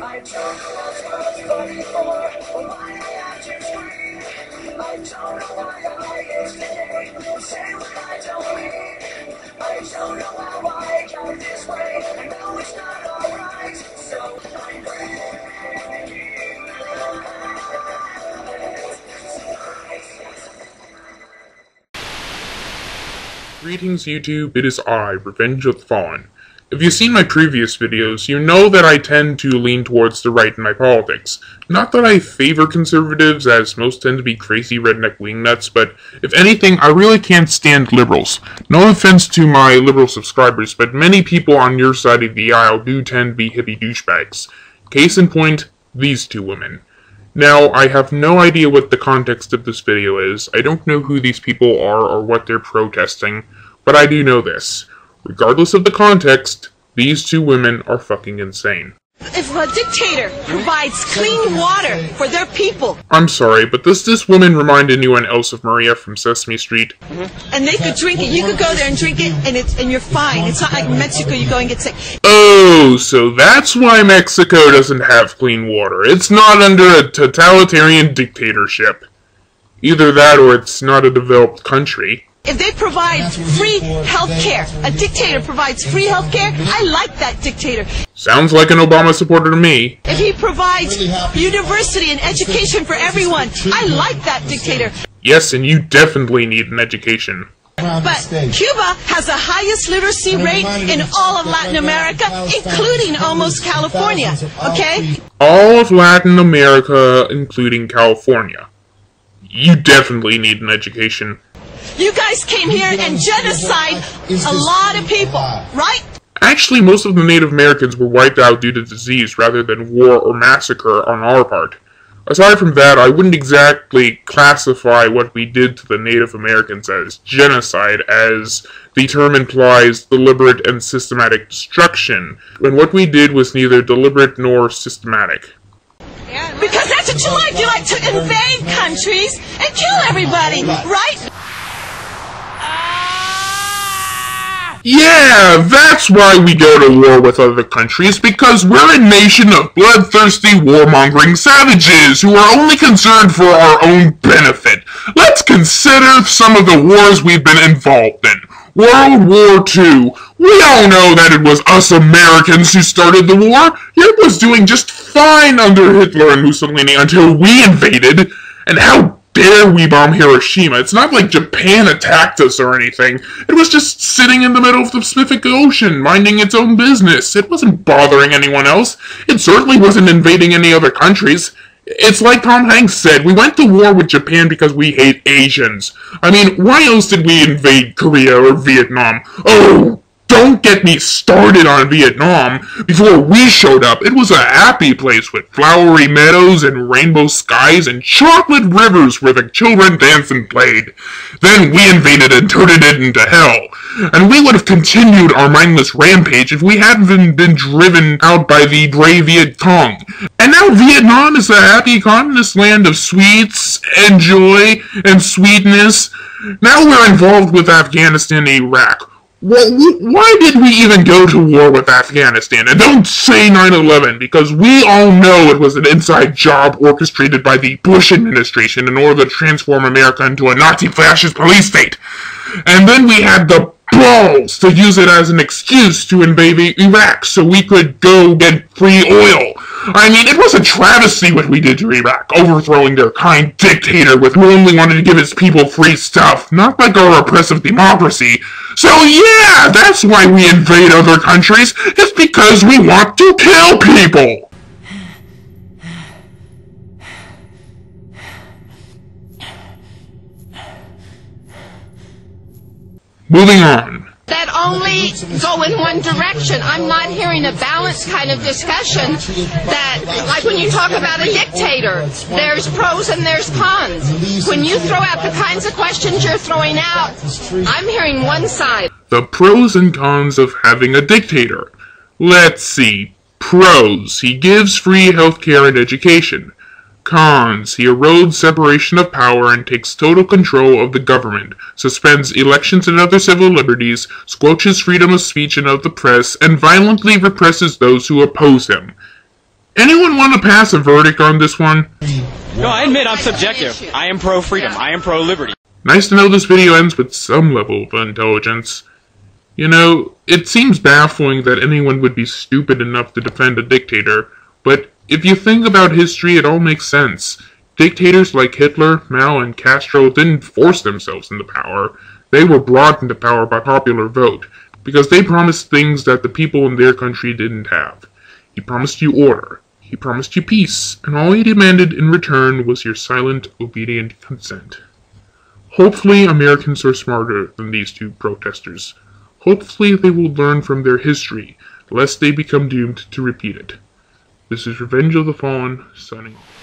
I don't know what's funny for, or why I have to scream. I don't know why I instigate, say what I don't mean. I don't know how I got this way, I know it's not alright, so I'm breaking. Greetings YouTube, it is I, Revenge of the Fallen. If you've seen my previous videos, you know that I tend to lean towards the right in my politics. Not that I favor conservatives, as most tend to be crazy redneck wingnuts, but if anything, I really can't stand liberals. No offense to my liberal subscribers, but many people on your side of the aisle do tend to be hippie douchebags. Case in point, these two women. Now, I have no idea what the context of this video is, I don't know who these people are or what they're protesting, but I do know this. Regardless of the context, these two women are fucking insane. If a dictator provides clean water for their people... I'm sorry, but does this woman remind anyone else of Maria from Sesame Street? And they could drink it, you could go there and drink it, and you're fine. It's not like Mexico, you go and get sick. Oh, so that's why Mexico doesn't have clean water. It's not under a totalitarian dictatorship. Either that or it's not a developed country. If they provide free health care, a dictator provides free health care, I like that dictator. Sounds like an Obama supporter to me. If he provides university and education for everyone, I like that dictator. Yes, and you definitely need an education. But Cuba has the highest literacy rate in all of Latin America, including almost California, okay? All of Latin America, including California. You definitely need an education. You guys came here and genocide a lot of people, right? Actually, most of the Native Americans were wiped out due to disease rather than war or massacre on our part. Aside from that, I wouldn't exactly classify what we did to the Native Americans as genocide, as the term implies deliberate and systematic destruction, when what we did was neither deliberate nor systematic. Because that's what you like. You like to invade countries and kill everybody, right? Yeah, that's why we go to war with other countries, because we're a nation of bloodthirsty, warmongering savages who are only concerned for our own benefit. Let's consider some of the wars we've been involved in. World War II. We all know that it was us Americans who started the war. It was doing just fine under Hitler and Mussolini until we invaded. And how dare we bomb Hiroshima? It's not like Japan attacked us or anything. It was just sitting in the middle of the Pacific Ocean, minding its own business. It wasn't bothering anyone else. It certainly wasn't invading any other countries. It's like Tom Hanks said, we went to war with Japan because we hate Asians. I mean, why else did we invade Korea or Vietnam? Oh, don't get me started on Vietnam. Before we showed up, it was a happy place with flowery meadows and rainbow skies and chocolate rivers where the children danced and played. Then we invaded and turned it into hell. And we would have continued our mindless rampage if we hadn't been driven out by the brave Viet Cong. And now Vietnam is a happy communist land of sweets and joy and sweetness. Now we're involved with Afghanistan and Iraq. Why did we even go to war with Afghanistan? And don't say 9/11, because we all know it was an inside job orchestrated by the Bush administration in order to transform America into a Nazi-fascist police state. And then we had the balls to use it as an excuse to invade Iraq so we could go get free oil. I mean, it was a travesty what we did to Iraq, overthrowing their kind dictator who only wanted to give his people free stuff, not like our oppressive democracy. So yeah, that's why we invade other countries. It's because we want to kill people. Moving on. That only go in one direction. I'm not hearing a balanced kind of discussion that, like when you talk about a dictator, there's pros and there's cons. When you throw out the kinds of questions you're throwing out, I'm hearing one side. The pros and cons of having a dictator. Let's see. Pros. He gives free healthcare and education. Cons. He erodes separation of power and takes total control of the government, suspends elections and other civil liberties, squelches freedom of speech and of the press, and violently represses those who oppose him. Anyone want to pass a verdict on this one? No, I admit I'm subjective. I am pro-freedom. I am pro-liberty. Nice to know this video ends with some level of intelligence. You know, it seems baffling that anyone would be stupid enough to defend a dictator, but if you think about history, it all makes sense. Dictators like Hitler, Mao, and Castro didn't force themselves into power. They were brought into power by popular vote, because they promised things that the people in their country didn't have. He promised you order. He promised you peace, and all he demanded in return was your silent, obedient consent. Hopefully Americans are smarter than these two protesters. Hopefully they will learn from their history, lest they become doomed to repeat it. This is Revenge of the Fallen, signing off.